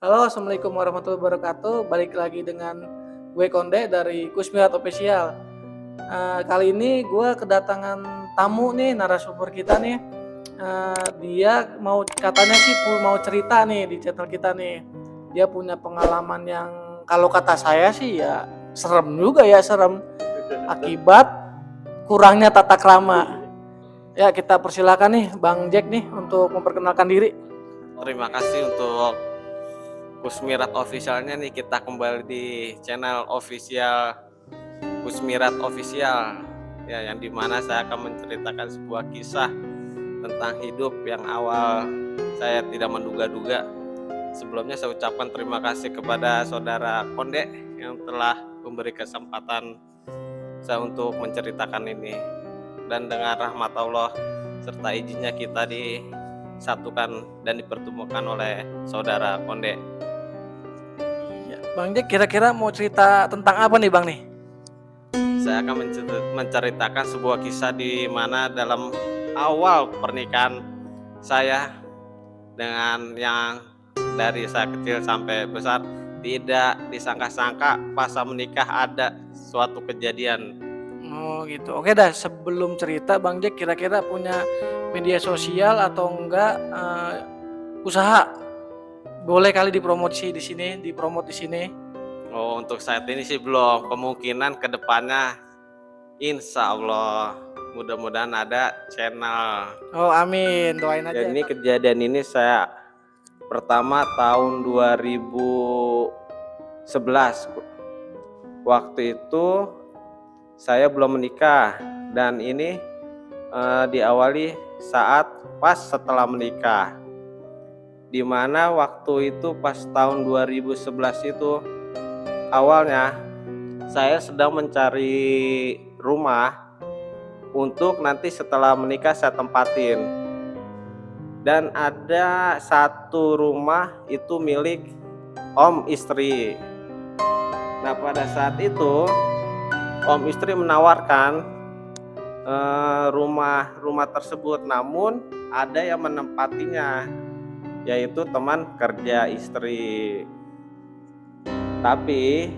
Halo, assalamualaikum warahmatullahi wabarakatuh. Balik lagi dengan gue Konde dari Kusmirat Official. Kali ini gue kedatangan tamu nih, narasumber kita nih. Dia katanya sih mau cerita nih di channel kita nih. Dia punya pengalaman yang kalau kata saya sih ya serem juga ya, serem akibat kurangnya tata krama. Ya, kita persilakan nih Bang Jack nih untuk memperkenalkan diri. Terima kasih untuk Kusmirat Officialnya nih, kita kembali di channel official Kusmirat Official ya, yang dimana saya akan menceritakan sebuah kisah tentang hidup yang awal saya tidak menduga-duga. Sebelumnya saya ucapkan terima kasih kepada saudara Konde yang telah memberi kesempatan saya untuk menceritakan ini, dan dengan rahmat Allah serta izinnya kita disatukan dan dipertemukan oleh saudara Konde. Ya, Bang Jack kira-kira mau cerita tentang apa nih Bang nih? Saya akan menceritakan sebuah kisah di mana dalam awal pernikahan saya dengan yang dari saya kecil sampai besar tidak disangka-sangka pas saya menikah ada suatu kejadian. Oh gitu. Oke dah, sebelum cerita Bang Jack kira-kira punya media sosial atau enggak usaha? Boleh kali dipromosi di sini, dipromot di sini. Oh, untuk saat ini sih belum. Kemungkinan kedepannya insya Allah mudah-mudahan ada channel. Oh amin, doain aja. Dan ini kejadian ini saya pertama tahun 2011. Waktu itu saya belum menikah, dan ini diawali saat pas setelah menikah, dimana waktu itu pas tahun 2011 itu awalnya saya sedang mencari rumah untuk nanti setelah menikah saya tempatin, dan ada satu rumah itu milik om istri. Nah, pada saat itu om istri menawarkan rumah tersebut, namun ada yang menempatinya, yaitu teman kerja istri. Tapi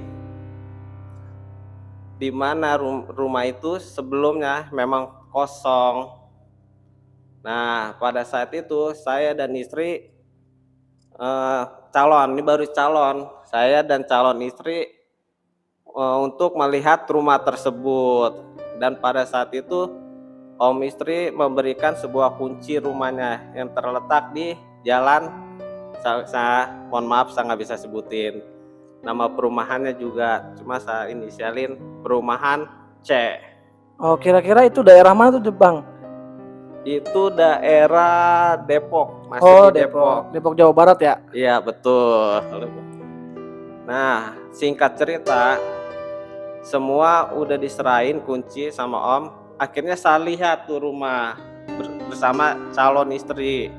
di mana rumah itu sebelumnya memang kosong. Nah, pada saat itu saya dan istri calon, ini baru calon, saya dan calon istri untuk melihat rumah tersebut. Dan pada saat itu om istri memberikan sebuah kunci rumahnya yang terletak di jalan, saya mohon maaf saya nggak bisa sebutin nama perumahannya juga, cuma saya inisialin perumahan C. Oh kira-kira itu daerah mana tuh Bang? Itu daerah Depok, masih Oh di Depok. Depok Jawa Barat ya? Iya betul. Nah, singkat cerita, semua udah diserahin kunci sama om. Akhirnya saya lihat tuh rumah bersama calon istri.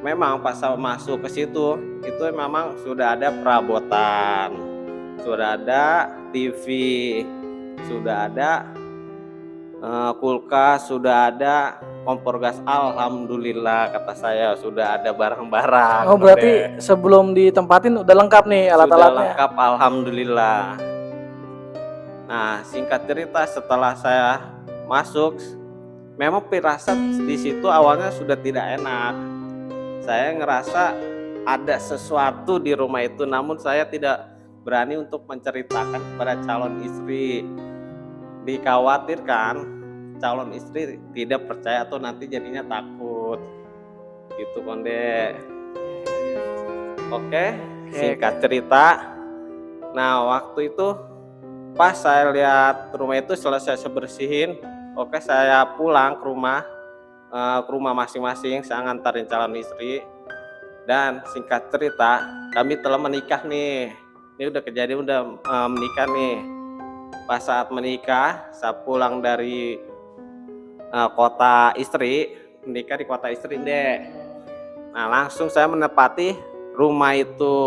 Memang pas saya masuk ke situ, itu memang sudah ada perabotan, sudah ada TV, sudah ada kulkas, sudah ada kompor gas. Alhamdulillah kata saya, sudah ada barang-barang. Oh berarti sebelum ditempatin udah lengkap nih alat-alatnya? Sudah lengkap, alhamdulillah. Nah, singkat cerita setelah saya masuk, memang firasat di situ awalnya sudah tidak enak. Saya ngerasa ada sesuatu di rumah itu, namun saya tidak berani untuk menceritakan kepada calon istri. Dikhawatirkan calon istri tidak percaya atau nanti jadinya takut. Gitu Konde. Oke, singkat cerita. Nah, waktu itu pas saya lihat rumah itu selesai saya bersihin, oke saya pulang ke rumah masing-masing, saya ngantarin calon istri. Dan singkat cerita, kami telah menikah nih. Ini udah kejadian udah menikah nih. Pas saat menikah, saya pulang dari kota istri, menikah di kota istri deh. Nah, langsung saya menepati rumah itu.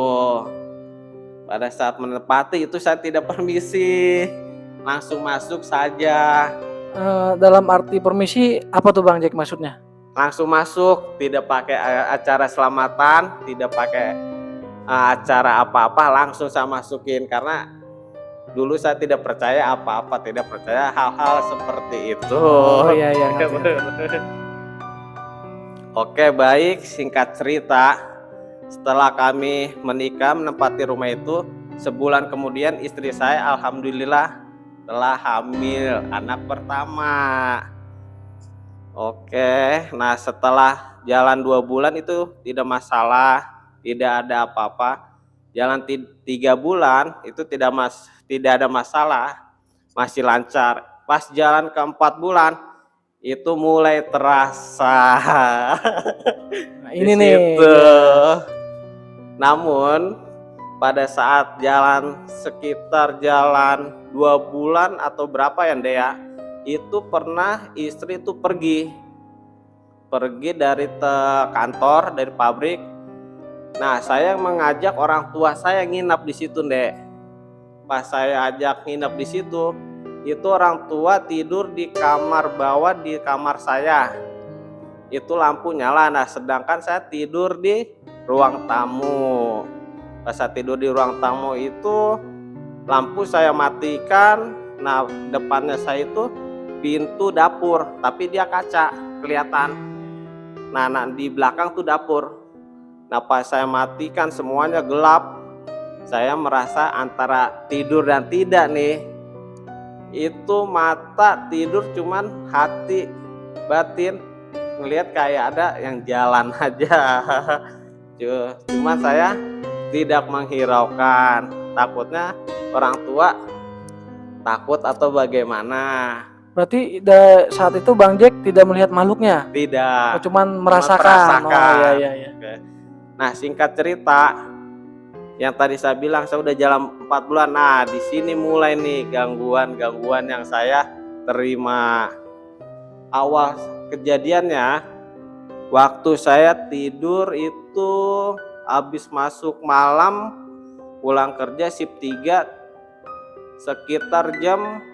Pada saat menepati itu saya tidak permisi, langsung masuk saja. Dalam arti permisi apa tuh Bang Jack maksudnya? Langsung masuk, tidak pakai acara selamatan, tidak pakai acara apa-apa langsung saya masukin, karena dulu saya tidak percaya apa-apa, tidak percaya hal-hal seperti itu. Oh iya iya ngerti. Oke, baik, singkat cerita, setelah kami menikah menempati rumah itu, sebulan kemudian istri saya alhamdulillah telah hamil anak pertama. Oke, nah setelah jalan 2 bulan itu tidak masalah, tidak ada apa-apa. Jalan 3 bulan itu tidak ada masalah, masih lancar. Pas jalan ke 4 bulan itu mulai terasa. Nah, Di ini nih. situ. Namun pada saat sekitar jalan 2 bulan atau berapa ya Dea, itu pernah istri itu pergi dari kantor, dari pabrik. Nah, saya mengajak orang tua saya nginap di situ, Dek. Pas saya ajak nginap di situ, itu orang tua tidur di kamar bawah, di kamar saya. Itu lampu nyala, nah sedangkan saya tidur di ruang tamu. Pas saya tidur di ruang tamu itu lampu saya matikan. Nah, depannya saya itu pintu dapur, tapi dia kaca kelihatan. Nah, di belakang tuh dapur. Nah, pas saya matikan semuanya gelap, saya merasa antara tidur dan tidak nih. Itu mata tidur, cuman hati batin ngelihat kayak ada yang jalan aja. Cuman saya tidak menghiraukan, takutnya orang tua takut atau bagaimana. Berarti saat itu Bang Jack tidak melihat makhluknya? Tidak. Oh, cuman merasakan. Oh iya iya iya. Oke. Nah, singkat cerita, yang tadi saya bilang saya udah jalan 4 bulan. Nah, di sini mulai nih gangguan yang saya terima. Awal kejadiannya, waktu saya tidur itu habis masuk malam, pulang kerja shift 3 sekitar jam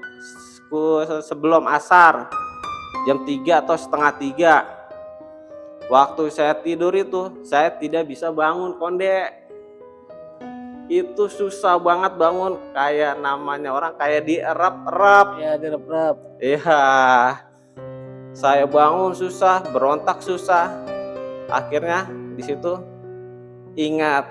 sebelum asar, jam 3 atau setengah 3. Waktu saya tidur itu saya tidak bisa bangun, Konde. Itu susah banget bangun, kayak namanya orang kayak dierap-erap. Ya direp-rep. Iya, saya bangun susah, berontak susah. Akhirnya di situ ingat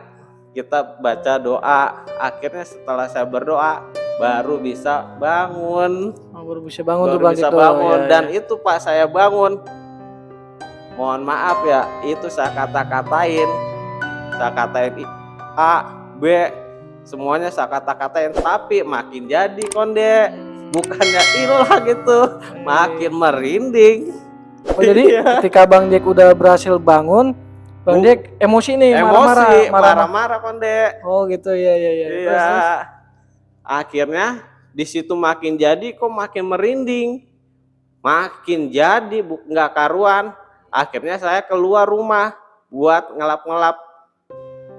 kita baca doa. Akhirnya setelah saya berdoa baru bisa bangun. Oh, baru bisa bangun tuh Baru Bang bisa Jack tuh. bangun. Ya, Dan ya. itu pas saya bangun, mohon maaf ya, itu saya kata-katain A, B, semuanya saya kata-katain, tapi makin jadi, Konde. Bukannya hilang gitu, makin merinding. Oh jadi ketika Bang Jack udah berhasil bangun, Bang Jack emosi nih, marah-marah, Konde. Oh gitu ya ya ya. Iya. Terus. Akhirnya di situ makin jadi, kok makin merinding, makin jadi nggak karuan. Akhirnya saya keluar rumah buat ngelap-ngelap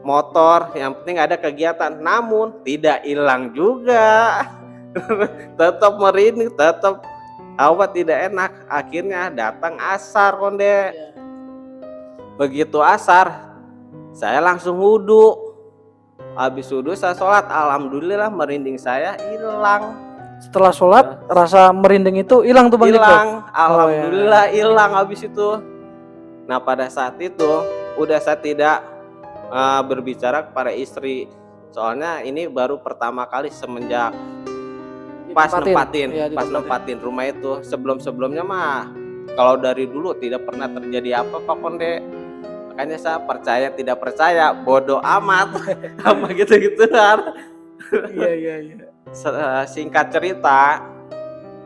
motor, yang penting ada kegiatan. Namun tidak hilang juga. Tetap merinding, tetap tidak enak. Akhirnya datang asar, Konde. Begitu asar, saya langsung wudhu. Habis wudhu saya sholat, alhamdulillah merinding saya hilang. Setelah sholat rasa merinding itu hilang tuh Bang Jack? Hilang, alhamdulillah hilang habis itu. Nah, pada saat itu udah saya tidak berbicara kepada istri, soalnya ini baru pertama kali semenjak pas nempatin rumah itu. Sebelumnya mah kalau dari dulu tidak pernah terjadi apa-apa, Konde. Makanya saya percaya tidak percaya, bodoh amat. Sama gitu-gituan. Iya. Singkat cerita,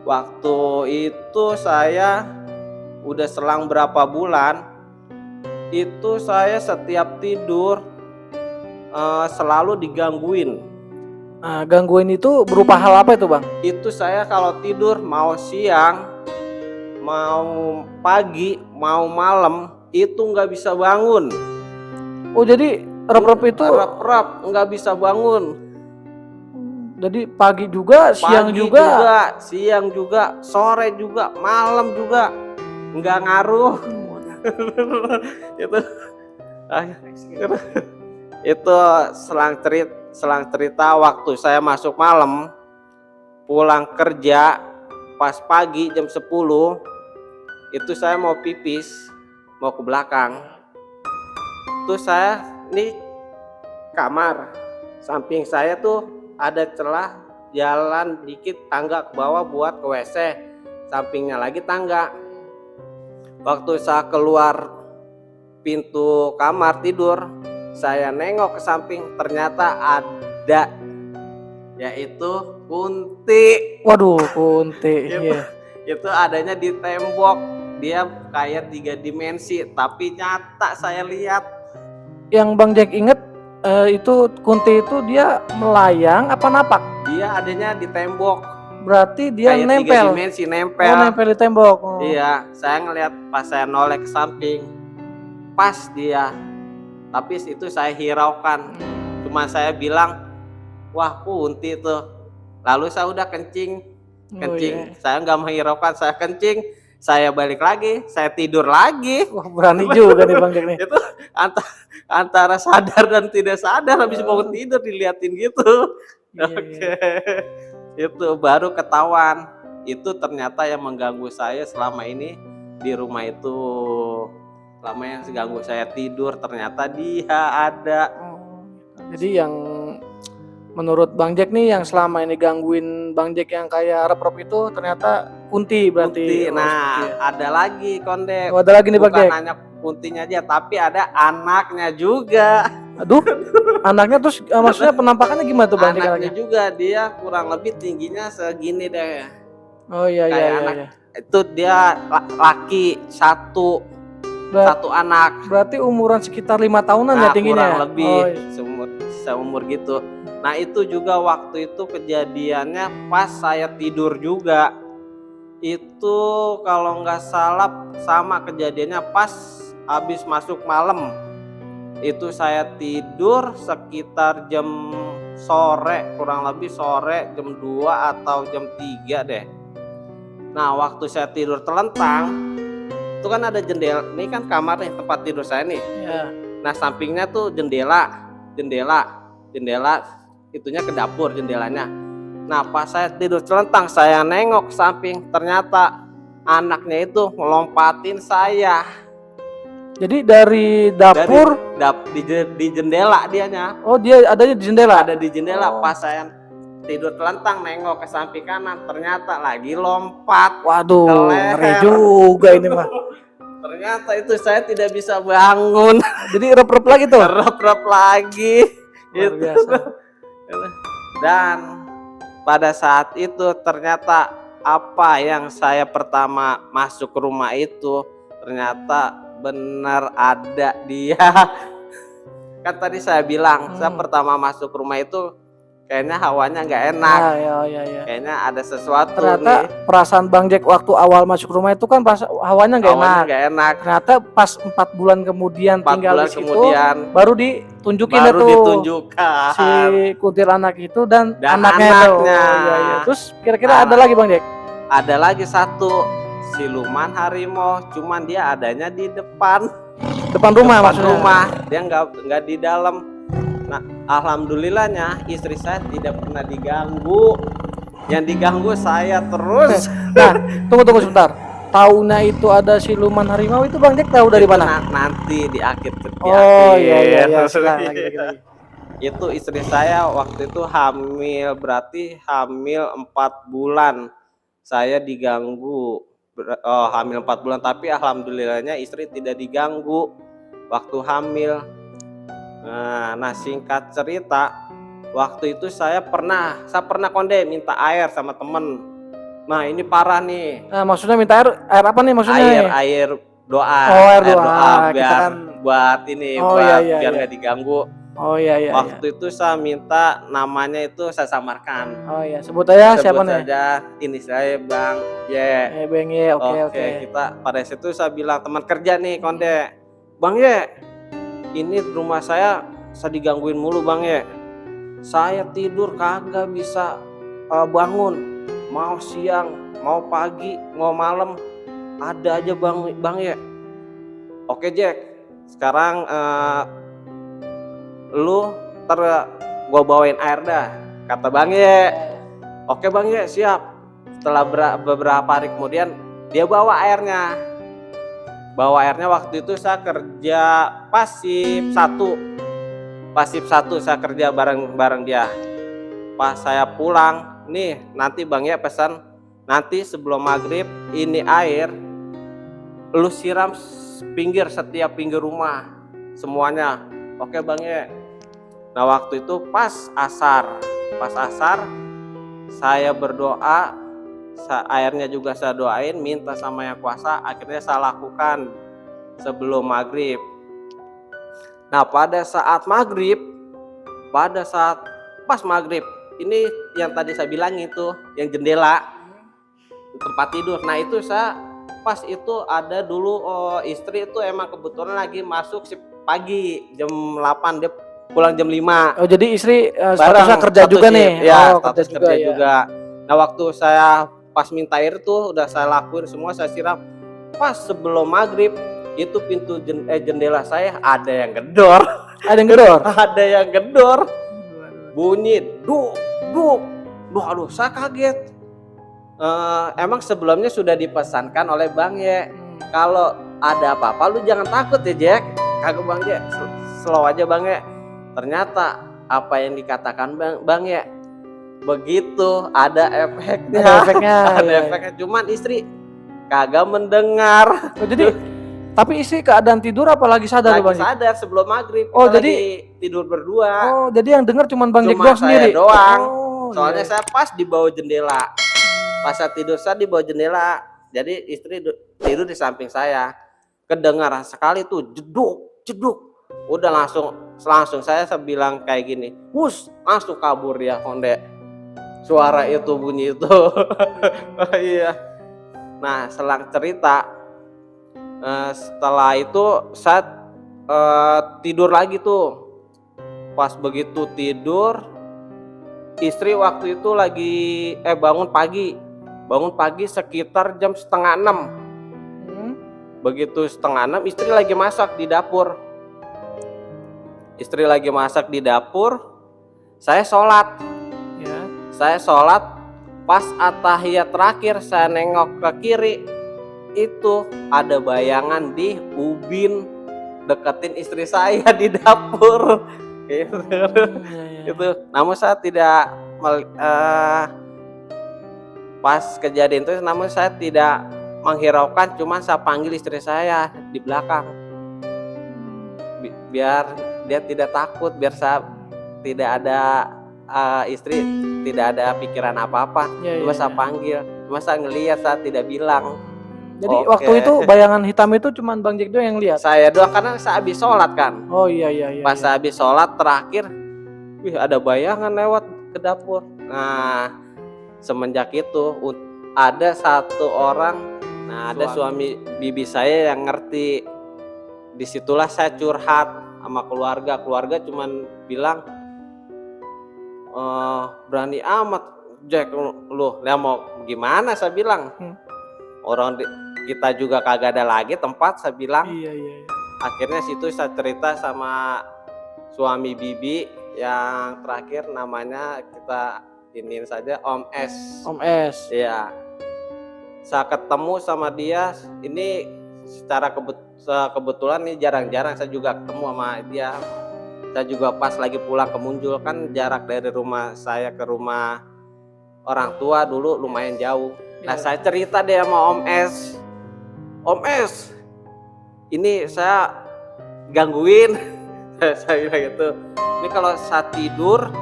waktu itu saya udah selang berapa bulan, itu saya setiap tidur selalu digangguin. Nah, gangguin itu berupa hal apa itu Bang? Itu saya kalau tidur mau siang, mau pagi, mau malam, itu nggak bisa bangun. Oh jadi rep-rep itu nggak bisa bangun. Jadi pagi juga, siang juga, sore juga, malam juga, nggak ngaruh. Itu Itu selang cerita waktu saya masuk malam, pulang kerja pas pagi jam 10, itu saya mau pipis, mau ke belakang. Terus saya nih kamar, samping saya tuh ada celah jalan dikit tangga ke bawah buat ke WC, sampingnya lagi tangga. Waktu saya keluar pintu kamar tidur, saya nengok ke samping, ternyata ada, yaitu kunti. Waduh, kunti. Itu, Iya. itu adanya di tembok, dia kayak 3 dimensi, tapi nyata saya lihat. Yang Bang Jack inget itu kunti itu dia melayang apa napak? Dia adanya di tembok, Berarti dia kayak 3 nempel. dimensi, nempel. Oh, nempel di tembok. Oh. Iya, saya ngeliat pas saya noleh ke samping, pas dia. Tapi itu saya hiraukan, cuma saya bilang, wah kunti tuh. Lalu saya udah kencing. Oh, iya. Saya nggak menghiraukan, saya kencing, saya balik lagi, saya tidur lagi. Wah, berani juga nih Bang Jack nih. Itu antara sadar dan tidak sadar, habis mau tidur diliatin gitu. Iya, Oke. Itu baru ketahuan, itu ternyata yang mengganggu saya selama ini di rumah itu. Selama yang ganggu saya tidur, ternyata dia ada. Jadi yang menurut Bang Jack nih yang selama ini gangguin Bang Jack yang kayak rep-rep itu ternyata kunti berarti. Kunti. Oh, Nah, seperti ya. ada lagi Konde. Oh, ada lagi nih Bang Bukan Jack. hanya kuntinya aja, tapi ada anaknya juga. Aduh, anaknya terus maksudnya penampakannya gimana tuh Bang Jack Anaknya anaknya? juga, dia kurang lebih tingginya segini deh. Oh iya Kayak iya anak iya. itu dia laki satu anak. Berarti umuran sekitar 5 tahunan ya Nah, tingginya. kurang lebih Oh, iya. seumur gitu. Nah, itu juga waktu itu kejadiannya pas saya tidur juga. Itu kalau nggak salah sama kejadiannya pas habis masuk malam. Itu saya tidur sekitar jam sore, kurang lebih sore jam 2 atau jam 3 deh. Nah, waktu saya tidur telentang, itu kan ada jendela, ini kan kamar nih tempat tidur saya nih. Iya. Nah, sampingnya tuh jendela itunya ke dapur jendelanya. Nah, pas saya tidur telentang, saya nengok ke samping, ternyata anaknya itu ngelompatin saya. Jadi dari dapur Di jendela dianya. oh dia adanya di jendela. Ada di jendela. Oh. Pas saya tidur telentang nengok ke samping kanan, ternyata lagi lompat. Waduh, ngeri juga ini mah. Ternyata itu saya tidak bisa bangun. Jadi rep-rep lagi tuh. Rep-rep lagi. Luar biasa. Dan pada saat itu ternyata apa yang saya pertama masuk ke rumah itu ternyata benar ada dia. Kan tadi saya bilang saya pertama masuk rumah itu kayaknya hawanya nggak enak. Iya. Kayaknya ada sesuatu Ternyata nih. perasaan Bang Jack waktu awal masuk rumah itu kan pas hawanya nggak Hawanya enak. nggak enak. Ternyata pas 4 bulan kemudian 4 tinggal bulan di situ kemudian baru ditunjukin baru itu ditunjukkan si kuntilanak itu dan anaknya. anaknya itu. Oh, iya. Terus kira-kira ada lagi Bang Jack? Ada lagi satu siluman harimau, cuman dia adanya di depan Depan rumah maksudnya. rumah, dia nggak di dalam. Nah, alhamdulillahnya istri saya tidak pernah diganggu. Yang diganggu saya terus. Nah, tunggu sebentar. Taunya itu ada siluman harimau itu Bang Jack tahu dari mana? Nanti di akhir. Oh iya. Silakan lagi. Itu istri saya waktu itu hamil, berarti hamil 4 bulan. Saya diganggu. Hamil 4 bulan, tapi alhamdulillahnya istri tidak diganggu waktu hamil. Nah, singkat cerita, waktu itu saya pernah Konde minta air sama temen. Nah, ini parah nih. Nah, maksudnya minta air apa nih maksudnya? Air doa. Oh, air doa. Biar buat ini, biar nggak diganggu. Oh iya. Waktu itu saya minta namanya itu saya samarkan. Oh iya, sebut aja siapa nih? Sebut saja ini saya Bang Ye. Bang Ye, oke. Kita pada situ saya bilang teman kerja nih Konde, Bang Ye, ini rumah saya digangguin mulu Bang Ye. Saya tidur kagak bisa bangun, mau siang, mau pagi, mau malam, ada aja Bang Ye. Oke Jack, sekarang lu gua bawain air dah, kata Bang Ye. Oke Bang Ye, siap. Setelah beberapa hari kemudian dia bawa airnya. Waktu itu saya kerja pasif satu saya kerja bareng dia. Pas saya pulang, nih nanti Bang Ye pesan, nanti sebelum maghrib ini air lu siram setiap pinggir rumah semuanya. Oke Bang Ye. Nah waktu itu pas asar saya berdoa, airnya juga saya doain, minta sama Yang Kuasa, akhirnya saya lakukan sebelum maghrib. Nah pada saat pas maghrib, ini yang tadi saya bilang itu, yang jendela tempat tidur. Nah itu saya pas itu ada dulu istri itu emang kebetulan lagi masuk pagi jam 8, dia pulang jam 5. Oh jadi istri statusnya kerja juga nih? Ya, kerja juga. Nah waktu saya pas minta air tuh udah saya lakuin semua, saya siram. Pas sebelum maghrib itu pintu jendela saya ada yang gedor. Ada yang gedor? Ada yang gedor. Bunyi duk. Aduh saya kaget. Emang sebelumnya sudah dipesankan oleh Bang Ye, kalau ada apa-apa lu jangan takut ya Jack. Kagak Bang Ye, slow aja Bang Ye. Ternyata apa yang dikatakan Bang Ye begitu ada efeknya. Ada efeknya. Cuman istri kagak mendengar. Oh, jadi tapi istri keadaan tidur apalagi sadar Bang? Sadar sebelum maghrib. Oh kita jadi lagi tidur berdua. Oh jadi yang dengar cuman Bang Jack doang sendiri? Doang. Oh, soalnya saya pas di bawah jendela. Pas saya tidur saya di bawah jendela. Jadi istri tidur di samping saya. Kedengar sekali tuh jeduk. Udah langsung saya bilang kayak gini, "Hus," langsung kabur dia Konde. Suara itu bunyi itu. Iya. Nah, selang cerita setelah itu saya tidur lagi tuh. Pas begitu tidur, istri waktu itu lagi bangun pagi sekitar jam 5:30. Begitu 5:30 istri lagi masak di dapur. Saya sholat. Ya. Saya sholat, pas at-tahiyat terakhir saya nengok ke kiri, itu ada bayangan di ubin deketin istri saya di dapur. Gitu. Itu. Namun saya tidak pas kejadian itu, namun saya tidak menghiraukan, cuma saya panggil istri saya di belakang. Biar dia tidak takut, biar saya tidak ada istri tidak ada pikiran apa-apa. Cuma saya panggil, cuma saya ngelihat, saya tidak bilang. Jadi waktu itu bayangan hitam itu cuma Bang Jack doang yang lihat? Saya doang, karena saya habis sholat kan. Oh iya. Pas saya habis sholat terakhir, ada bayangan lewat ke dapur. Nah semenjak itu ada satu orang, ada suami bibi saya yang ngerti. Disitulah saya curhat sama keluarga cuman bilang, berani amat Jack lu mau gimana, saya bilang. Orang kita juga kagak ada lagi tempat, saya bilang. Iya. Akhirnya situ saya cerita sama suami bibi yang terakhir, namanya kita iniin saja Om S. Iya. Saya ketemu sama dia ini secara kebetulan nih, jarang-jarang saya juga ketemu sama dia. Saya juga pas lagi pulang ke Munjul, kan jarak dari rumah saya ke rumah orang tua dulu lumayan jauh. Nah saya cerita deh sama Om S, ini saya gangguin. Saya bilang gitu, ini kalau saya tidur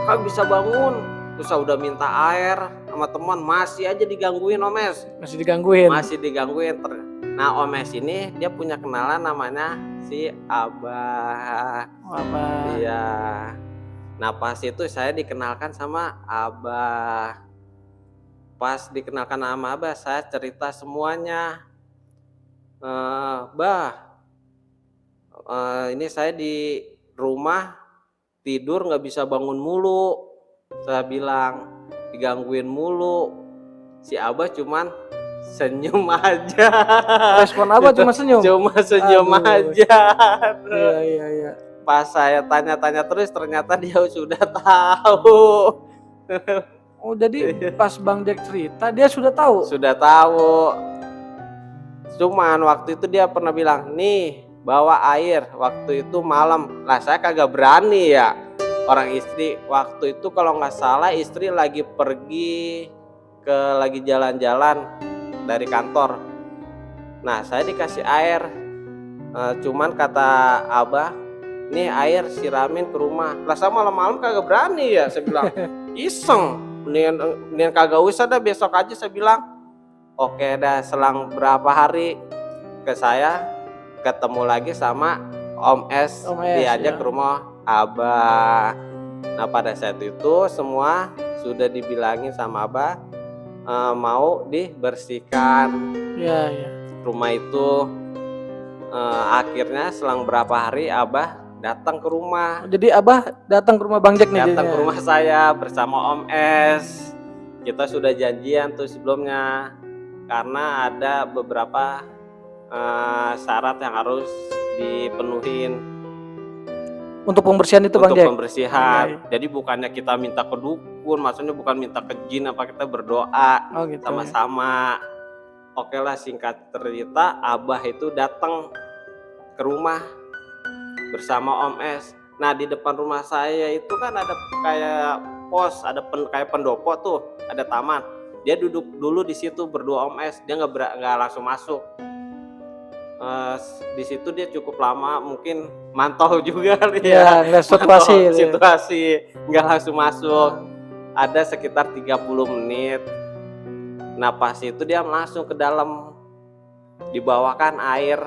kan bisa bangun, terus saya udah minta air sama teman, masih aja digangguin Om S. Masih digangguin. Nah Om S ini dia punya kenalan namanya si Abah. Iya. Nah pas itu saya dikenalkan sama Abah. Pas dikenalkan sama Abah, saya cerita semuanya. Ini saya di rumah tidur nggak bisa bangun mulu. Saya bilang digangguin mulu. Si Abah cuman senyum aja. Respon Abah cuma senyum? Cuma senyum aja. Iya. Pas saya tanya-tanya terus ternyata dia sudah tahu. Oh, jadi pas Bang Jack cerita dia sudah tahu. Sudah tahu. Cuman waktu itu dia pernah bilang, "Nih, bawa air." Waktu itu malam. Lah saya kagak berani ya. Orang istri waktu itu kalau nggak salah istri lagi pergi lagi jalan-jalan dari kantor. Nah, saya dikasih air. Cuman kata Abah, "Nih air siramin ke rumah." Lah saya malam-malam kagak berani ya, saya bilang. Iseng. Mendingan kagak usah dah, besok aja saya bilang. Oke dah, selang berapa hari saya ketemu lagi sama Om S, diajak ke rumah Abah. Nah pada saat itu semua sudah dibilangin sama Abah mau dibersihkan rumah itu. Akhirnya selang berapa hari Abah datang ke rumah. Jadi Abah datang ke rumah Bang Jack nih? Datang ke rumah saya bersama Om S. Kita sudah janjian tuh sebelumnya karena ada beberapa syarat yang harus dipenuhin untuk pembersihan itu, Bang Jack. Untuk pembersihan. Jadi bukannya kita minta ke dukun, maksudnya bukan minta ke jin, apa kita berdoa gitu, sama-sama. Oke lah, singkat cerita Abah itu datang ke rumah bersama Om S. Nah di depan rumah saya itu kan ada kayak pos, ada kayak pendopo tuh, ada taman. Dia duduk dulu di situ berdua Om S. Dia nggak langsung masuk. Di situ dia cukup lama, mungkin mantau juga ya, situasi, nggak langsung masuk. Ada sekitar 30 menit. Nah pas itu dia langsung ke dalam, dibawakan air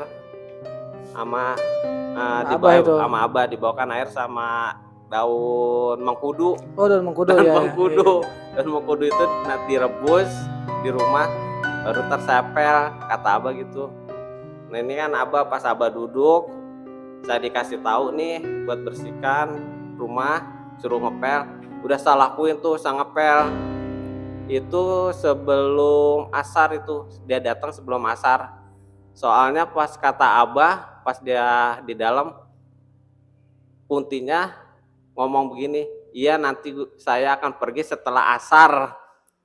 sama Abah, dibawakan air sama daun mengkudu. Oh, daun mengkudu. Daun mengkudu itu nanti rebus di rumah baru tersepel, kata Abah gitu. Nah ini kan Abah, pas Abah duduk, saya dikasih tahu nih buat bersihkan rumah, suruh ngepel. Udah saya lakuin tuh, saya ngepel. Itu sebelum asar, itu dia datang sebelum asar. Soalnya pas kata Abah, pas dia di dalam, puntinya ngomong begini, "Iya nanti saya akan pergi setelah asar."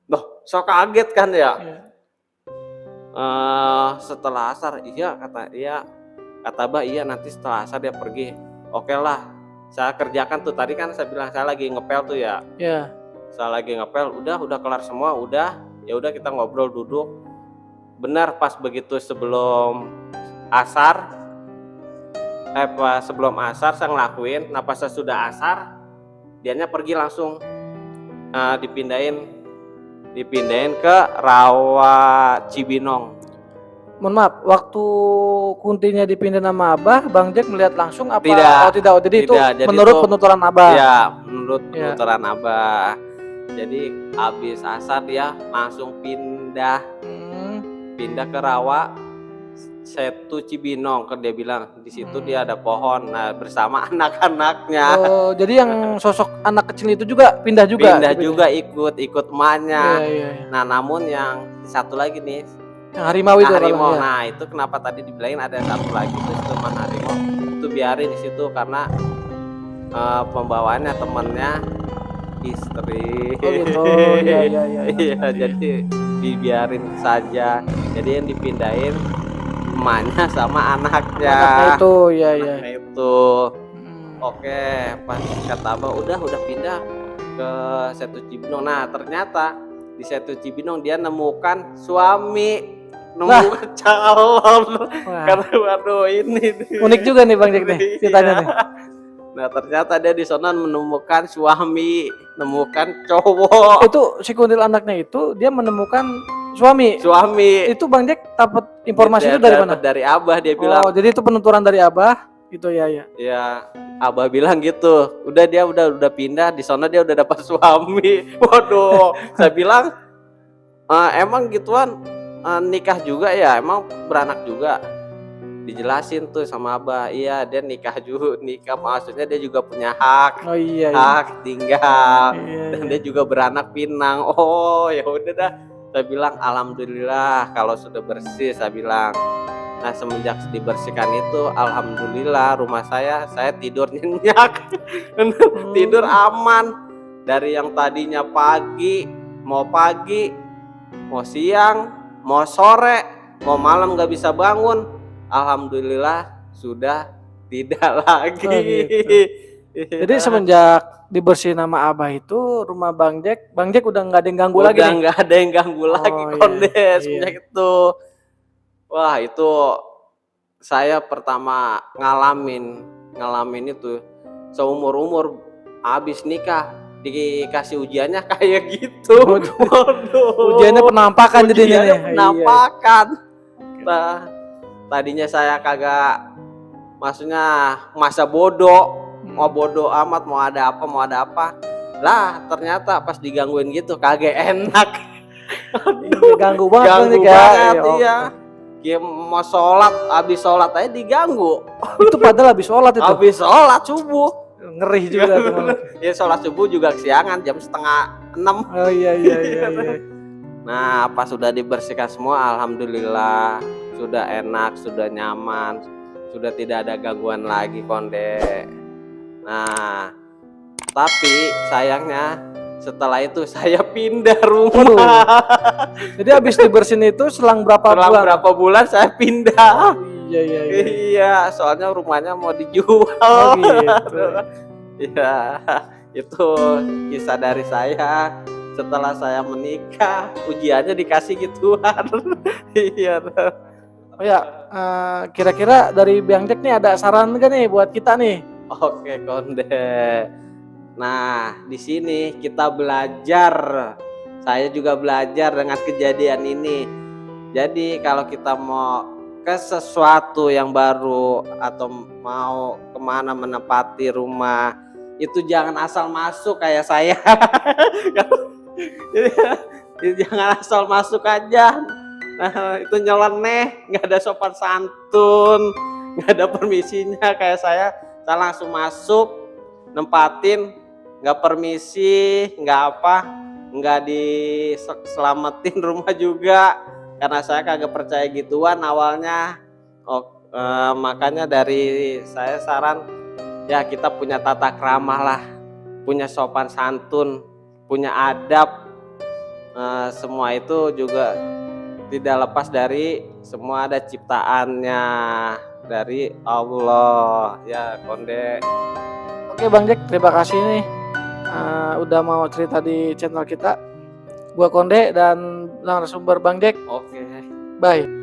Loh, so kaget kan ya. Setelah asar, kata Abah, "Iya nanti setelah asar dia pergi." Oke lah, saya kerjakan tuh, tadi kan saya bilang saya lagi ngepel tuh ya. Saya lagi ngepel, udah kelar semua, ya udah kita ngobrol duduk. Benar pas begitu sebelum asar saya ngelakuin. Nah pas saya sudah asar, dianya pergi langsung, dipindahin ke rawa Cibinong. Mohon maaf, waktu kuntinya dipindah nama Abah, Bang Jack melihat langsung apa? Tidak. Jadi itu menurut penuturan Abah. Ya, menurut penuturan Abah. Jadi habis asar dia langsung pindah ke rawa Setu Cibinong, kan dia bilang di situ dia ada pohon, nah bersama anak-anaknya. Oh, jadi yang sosok anak kecil itu juga pindah juga ikut emaknya. Nah namun yang satu lagi nih, yang harimau itu, nah itu kenapa tadi dibilangin ada satu lagi tuh teman harimau, itu biarin di situ karena pembawaannya temennya istri. Oh gitu. Iya, jadi dibiarin saja. Jadi yang dipindahin emaknya sama anaknya itu. Oke, pas kata Abah udah pindah ke Setu Cibinong. Nah ternyata di Setu Cibinong dia nemukan calon. Karena waduh ini unik juga nih Bang Jack nih ceritanya nih. Nah ternyata dia di sana menemukan nemukan cowok. Itu si kuntil anaknya itu dia menemukan suami. Itu Bang Jack dapat informasi itu dari mana? Dari Abah, dia bilang. Oh, jadi itu penuturan dari Abah gitu ya. Ya, Abah bilang gitu. Dia udah pindah di sana, dia udah dapat suami. Waduh, saya bilang emang gituan nikah juga ya, emang beranak juga. Dijelasin tuh sama Abah, iya dia nikah maksudnya dia juga punya hak. Hak tinggal. Dan dia juga beranak pinang. Oh ya udah dah, saya bilang alhamdulillah kalau sudah bersih, saya bilang. Nah, semenjak dibersihkan itu alhamdulillah rumah saya tidur nyenyak. Tidur aman. Dari yang tadinya pagi, mau siang, mau sore, mau malam nggak bisa bangun. Alhamdulillah sudah tidak lagi. Oh, gitu. Jadi semenjak dibersihin nama Abah itu rumah Bang Jack udah nggak ada yang ganggu lagi Udah nih. nggak ada yang ganggu lagi Oh, Konde iya. semenjak itu. Wah, itu saya pertama ngalamin itu seumur-umur habis nikah dikasih ujiannya kayak gitu. Waduh. Ujiannya penampakan jadinya Ujiannya nih. penampakan. Nah, tadinya saya kagak, maksudnya masa bodoh, mau bodoh amat, mau ada apa. Lah, ternyata pas digangguin gitu kagak enak. Ganggu banget Ganggu nih, Kak. banget, Ya, iya. Kayak mau habis sholat aja diganggu. Itu padahal habis sholat itu. Habis sholat subuh. Ngeri juga teman. Ya sholat subuh juga kesiangan jam 5:30. Oh iya. Nah, pas sudah dibersihkan semua alhamdulillah sudah enak, sudah nyaman, sudah tidak ada gangguan lagi Konde. Nah, tapi sayangnya setelah itu saya pindah rumah. Jadi habis dibersihin itu selang berapa Selang bulan? berapa bulan saya pindah. Iya. Iya, soalnya rumahnya mau dijual. Oh, gitu. Iya, itu kisah dari saya. Setelah saya menikah, ujiannya dikasih gituan. Iya. Oh ya, kira-kira dari Bang Jack nih ada saran nggak nih buat kita nih? Oke, Konde. Nah, di sini kita belajar. Saya juga belajar dengan kejadian ini. Jadi kalau kita mau ke sesuatu yang baru atau mau kemana menempati rumah, itu jangan asal masuk kayak saya. Jangan asal masuk aja. Nah, itu nyeleneh, nggak ada sopan santun, nggak ada permisinya kayak saya langsung masuk, nempatin, nggak permisi, nggak apa, nggak diselamatin rumah juga, karena saya kagak percaya gituan awalnya. Makanya dari saya saran, ya kita punya tata krama lah, punya sopan santun, punya adab. Semua itu juga tidak lepas dari semua ada ciptaannya dari Allah ya Konde. Oke Bang Jack, terima kasih nih udah mau cerita di channel kita. Gua Konde dan narasumber Bang Jack. Oke. Bye.